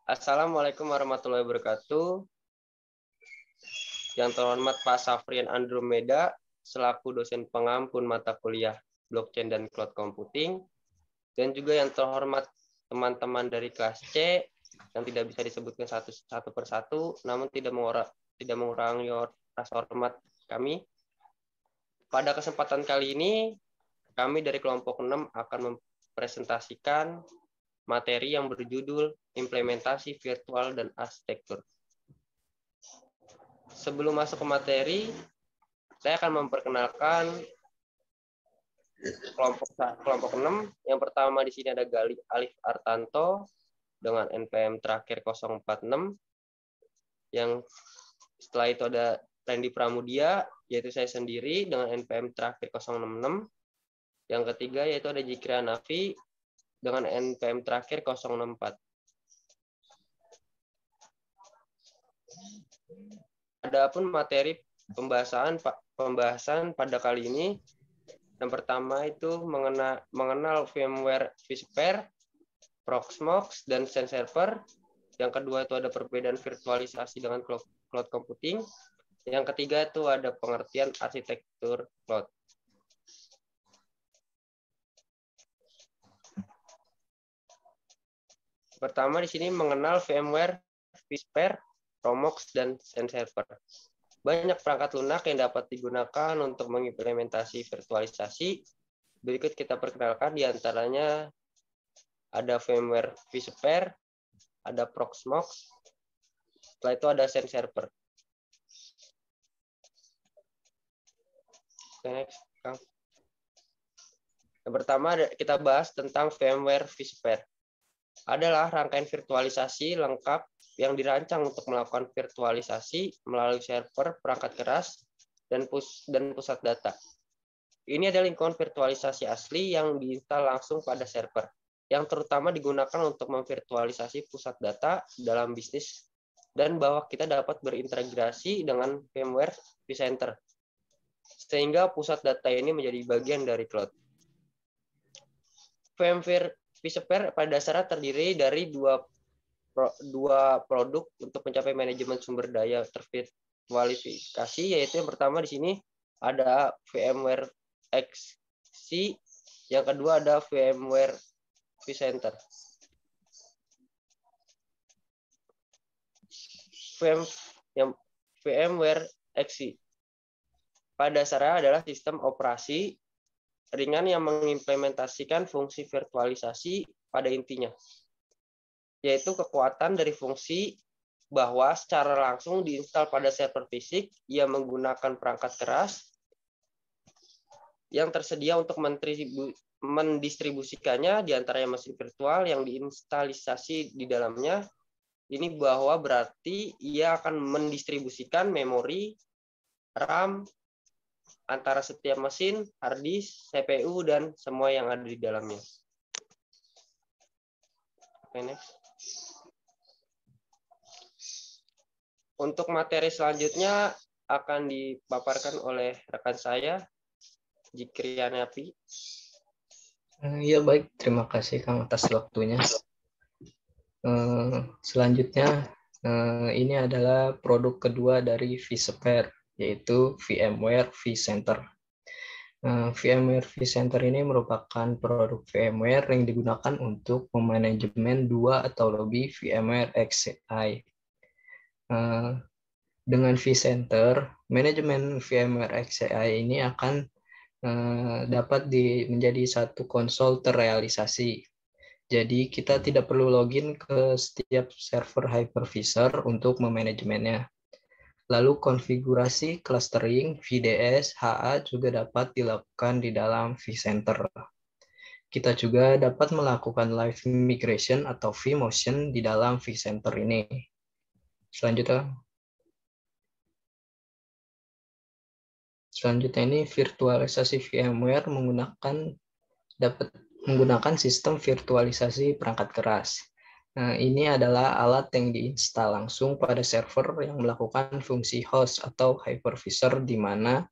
Assalamualaikum warahmatullahi wabarakatuh. Yang terhormat Pak Safrian Andromeda, selaku dosen pengampun mata kuliah Blockchain dan Cloud Computing, dan juga yang terhormat teman-teman dari kelas C yang tidak bisa disebutkan satu persatu, namun tidak mengurangi rasa hormat kami. Pada kesempatan kali ini, kami dari kelompok 6 akan mempresentasikan materi yang berjudul Implementasi Virtual dan Arsitektur. Sebelum masuk ke materi, saya akan memperkenalkan kelompok 6. Yang pertama di sini ada Galih Alif Artanto dengan NPM terakhir 046. Yang setelah itu ada Randy Pramudia, yaitu saya sendiri dengan NPM terakhir 066. Yang ketiga yaitu ada Jikri Hanafi dengan NPM terakhir 064. Adapun materi pembahasan pada kali ini, yang pertama itu mengenal VMware vSphere, Proxmox, dan SendServer. Yang kedua itu ada perbedaan virtualisasi dengan cloud computing. Yang ketiga itu ada pengertian arsitektur cloud. Pertama di sini mengenal VMware vSphere, Proxmox, dan SendServer. Banyak perangkat lunak yang dapat digunakan untuk mengimplementasi virtualisasi. Berikut kita perkenalkan diantaranya ada VMware vSphere, ada Proxmox, setelah itu ada SendServer. Next. Yang pertama kita bahas tentang VMware vSphere. Adalah rangkaian virtualisasi lengkap yang dirancang untuk melakukan virtualisasi melalui server, perangkat keras, dan pusat data. Ini adalah lingkungan virtualisasi asli yang diinstal langsung pada server, yang terutama digunakan untuk memvirtualisasi pusat data dalam bisnis, dan bahwa kita dapat berintegrasi dengan VMware vCenter, sehingga pusat data ini menjadi bagian dari cloud. VMware vSphere pada dasarnya terdiri dari dua produk untuk mencapai manajemen sumber daya tervirtualisasi, yaitu yang pertama di sini ada VMware XC, yang kedua ada VMware vCenter. VMware XC pada dasarnya adalah sistem operasi ringan yang mengimplementasikan fungsi virtualisasi pada intinya, yaitu kekuatan dari fungsi bahwa secara langsung diinstal pada server fisik yang menggunakan perangkat keras yang tersedia untuk mendistribusikannya di antaranya mesin virtual yang diinstalasi di dalamnya. Ini bahwa berarti ia akan mendistribusikan memori, RAM, antara setiap mesin, hard disk, CPU, dan semua yang ada di dalamnya. Oke, next. Untuk materi selanjutnya akan dipaparkan oleh rekan saya, Jikri Hanafi. Ya baik, terima kasih Kang atas waktunya. Selanjutnya, ini adalah produk kedua dari vSphere, yaitu VMware vCenter. VMware vCenter ini merupakan produk VMware yang digunakan untuk memanajemen dua atau lebih VMware XCI. Dengan vCenter, manajemen VMware XCI ini akan dapat menjadi satu konsol terrealisasi. Jadi kita tidak perlu login ke setiap server hypervisor untuk memanajemennya. Lalu konfigurasi clustering, VDS, HA juga dapat dilakukan di dalam vCenter. Kita juga dapat melakukan live migration atau vMotion di dalam vCenter ini. Selanjutnya ini virtualisasi VMware dapat menggunakan sistem virtualisasi perangkat keras. Nah, ini adalah alat yang diinstal langsung pada server yang melakukan fungsi host atau hypervisor, di mana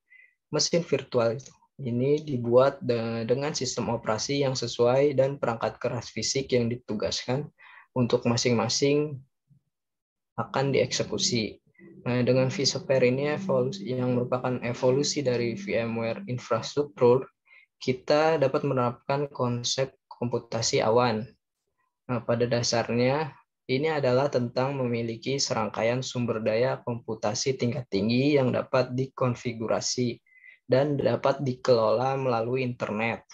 mesin virtual ini dibuat dengan sistem operasi yang sesuai dan perangkat keras fisik yang ditugaskan untuk masing-masing akan dieksekusi. Nah, dengan vSphere ini yang merupakan evolusi dari VMware infrastruktur, kita dapat menerapkan konsep komputasi awan. Nah, pada dasarnya ini adalah tentang memiliki serangkaian sumber daya komputasi tingkat tinggi yang dapat dikonfigurasi dan dapat dikelola melalui internet.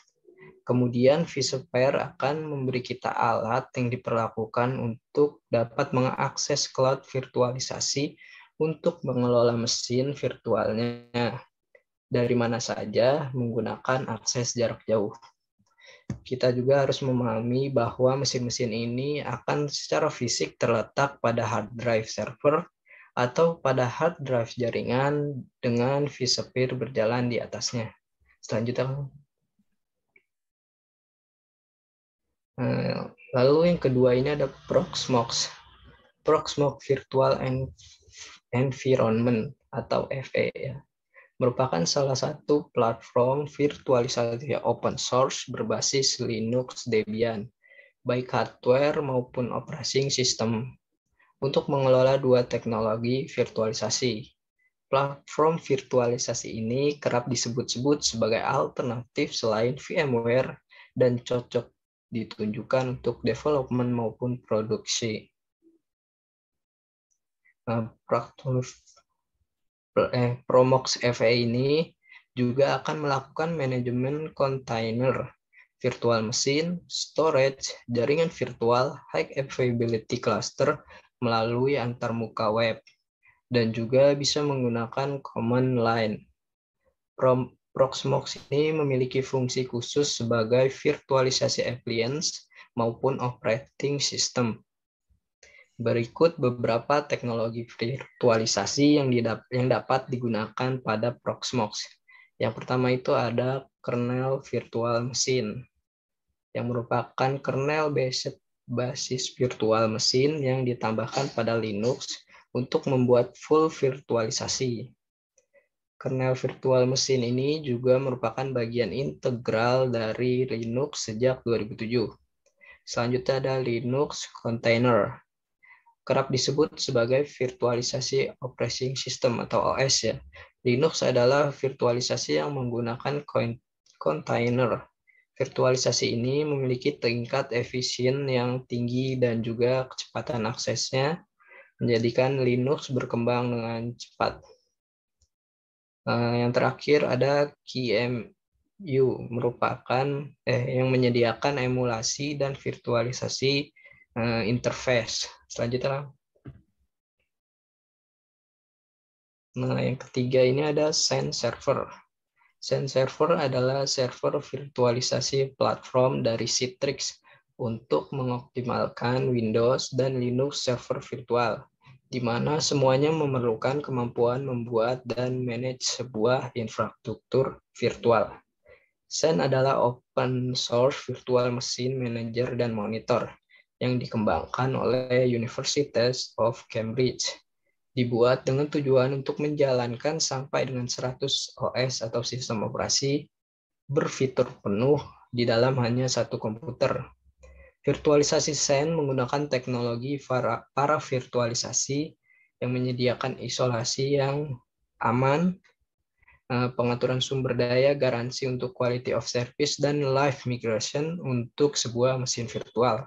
Kemudian vSphere akan memberi kita alat yang diperlakukan untuk dapat mengakses cloud virtualisasi untuk mengelola mesin virtualnya dari mana saja menggunakan akses jarak jauh. Kita juga harus memahami bahwa mesin-mesin ini akan secara fisik terletak pada hard drive server atau pada hard drive jaringan dengan vSphere berjalan di atasnya. Selanjutnya, lalu yang kedua ini ada Proxmox. Proxmox Virtual Environment atau FE ya, merupakan salah satu platform virtualisasi open source berbasis Linux Debian, baik hardware maupun operating system, untuk mengelola dua teknologi virtualisasi. Platform virtualisasi ini kerap disebut-sebut sebagai alternatif selain VMware dan cocok ditunjukkan untuk development maupun produksi. Promox FE ini juga akan melakukan manajemen kontainer, virtual mesin, storage, jaringan virtual, high availability cluster melalui antarmuka web, dan juga bisa menggunakan command line. Proxmox ini memiliki fungsi khusus sebagai virtualisasi appliance maupun operating system. Berikut beberapa teknologi virtualisasi yang dapat digunakan pada Proxmox. Yang pertama itu ada kernel virtual mesin, yang merupakan kernel basis virtual mesin yang ditambahkan pada Linux untuk membuat full virtualisasi. Kernel virtual mesin ini juga merupakan bagian integral dari Linux sejak 2007. Selanjutnya ada Linux Container, kerap disebut sebagai virtualisasi operating system atau OS ya. Linux adalah virtualisasi yang menggunakan container. Virtualisasi ini memiliki tingkat efisien yang tinggi dan juga kecepatan aksesnya menjadikan Linux berkembang dengan cepat. Yang terakhir ada QEMU, merupakan yang menyediakan emulasi dan virtualisasi interface. Selanjutnya. Nah, yang ketiga ini ada Xen Server. Xen Server adalah server virtualisasi platform dari Citrix untuk mengoptimalkan Windows dan Linux server virtual, di mana semuanya memerlukan kemampuan membuat dan manage sebuah infrastruktur virtual. Xen adalah open source virtual machine manager dan monitor yang dikembangkan oleh University of Cambridge. Dibuat dengan tujuan untuk menjalankan sampai dengan 100 OS atau sistem operasi berfitur penuh di dalam hanya satu komputer. Virtualisasi Xen menggunakan teknologi para virtualisasi yang menyediakan isolasi yang aman, pengaturan sumber daya, garansi untuk quality of service, dan live migration untuk sebuah mesin virtual.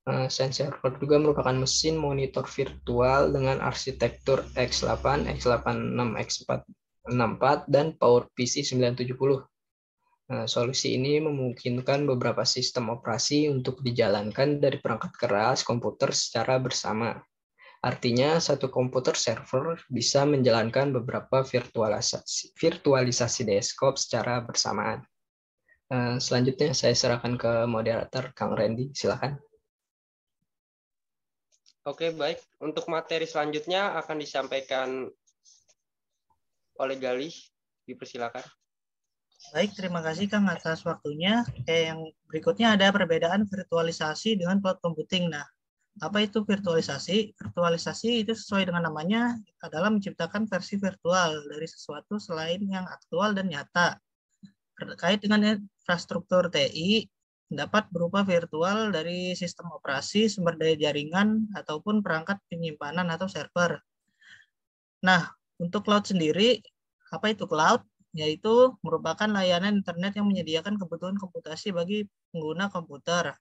Xen Server juga merupakan mesin monitor virtual dengan arsitektur x8, x86, x64, dan PowerPC 970. Solusi ini memungkinkan beberapa sistem operasi untuk dijalankan dari perangkat keras komputer secara bersama. Artinya, satu komputer server bisa menjalankan beberapa virtualisasi desktop secara bersamaan. Selanjutnya, saya serahkan ke moderator, Kang Randy. Silakan. Oke, baik. Untuk materi selanjutnya akan disampaikan oleh Galih. Dipersilakan. Baik, terima kasih Kang atas waktunya. Yang berikutnya ada perbedaan virtualisasi dengan cloud computing. Nah, apa itu virtualisasi? Virtualisasi itu sesuai dengan namanya adalah menciptakan versi virtual dari sesuatu selain yang aktual dan nyata. Terkait dengan infrastruktur TI, dapat berupa virtual dari sistem operasi, sumber daya jaringan, ataupun perangkat penyimpanan atau server. Nah, untuk cloud sendiri, apa itu cloud? Yaitu merupakan layanan internet yang menyediakan kebutuhan komputasi bagi pengguna komputer.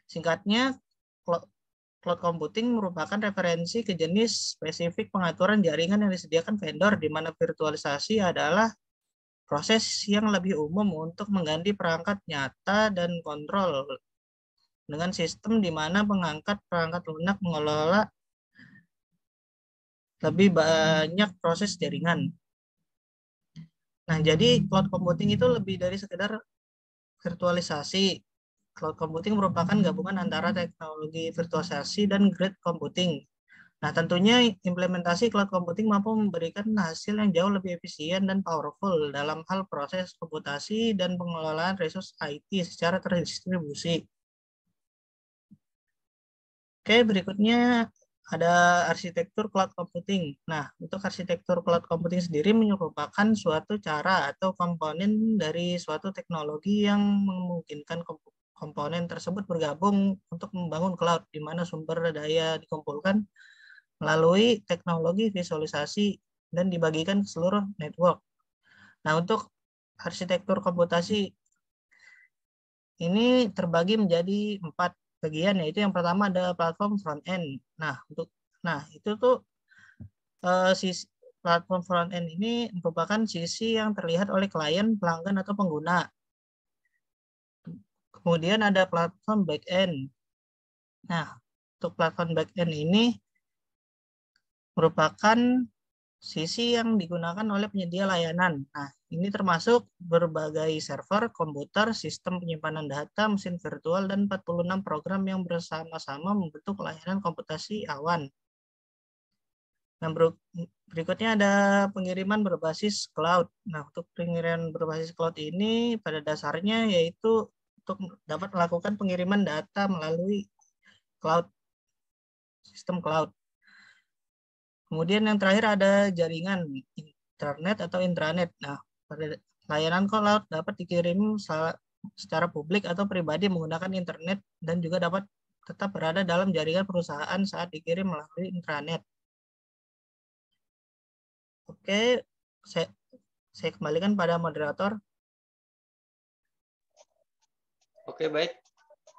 Singkatnya, cloud computing merupakan referensi ke jenis spesifik pengaturan jaringan yang disediakan vendor, di mana virtualisasi adalah proses yang lebih umum untuk mengganti perangkat nyata dan kontrol dengan sistem di mana pengangkat perangkat lunak mengelola lebih banyak proses jaringan. Nah, jadi cloud computing itu lebih dari sekedar virtualisasi. Cloud computing merupakan gabungan antara teknologi virtualisasi dan grid computing. Nah, tentunya implementasi cloud computing mampu memberikan hasil yang jauh lebih efisien dan powerful dalam hal proses komputasi dan pengelolaan resource IT secara terdistribusi. Oke, berikutnya ada arsitektur cloud computing. Nah, untuk arsitektur cloud computing sendiri merupakan suatu cara atau komponen dari suatu teknologi yang memungkinkan komponen tersebut bergabung untuk membangun cloud, di mana sumber daya dikumpulkan melalui teknologi visualisasi dan dibagikan ke seluruh network. Nah, untuk arsitektur komputasi ini terbagi menjadi 4 bagian, yaitu yang pertama ada platform front end. Itu tuh sisi platform front end ini merupakan sisi yang terlihat oleh klien, pelanggan atau pengguna. Kemudian ada platform back end. Nah, untuk platform back end ini merupakan sisi yang digunakan oleh penyedia layanan. Nah, ini termasuk berbagai server, komputer, sistem penyimpanan data, mesin virtual, dan 46 program yang bersama-sama membentuk layanan komputasi awan. Nah, berikutnya ada pengiriman berbasis cloud. Nah, untuk pengiriman berbasis cloud ini pada dasarnya yaitu untuk dapat melakukan pengiriman data melalui cloud, sistem cloud. Kemudian yang terakhir ada jaringan internet atau intranet. Nah, pada layanan cloud dapat dikirim secara publik atau pribadi menggunakan internet dan juga dapat tetap berada dalam jaringan perusahaan saat dikirim melalui intranet. Oke, saya kembalikan pada moderator. Oke, baik.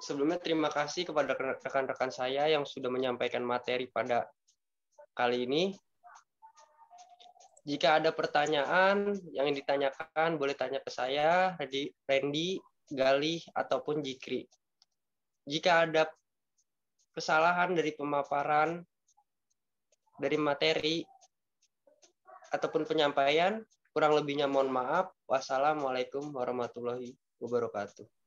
Sebelumnya terima kasih kepada rekan-rekan saya yang sudah menyampaikan materi pada kali ini. Jika ada pertanyaan yang ditanyakan, boleh tanya ke saya, Randy, Galih, ataupun Jikri. Jika ada kesalahan dari pemaparan, dari materi, ataupun penyampaian, kurang lebihnya mohon maaf. Wassalamualaikum warahmatullahi wabarakatuh.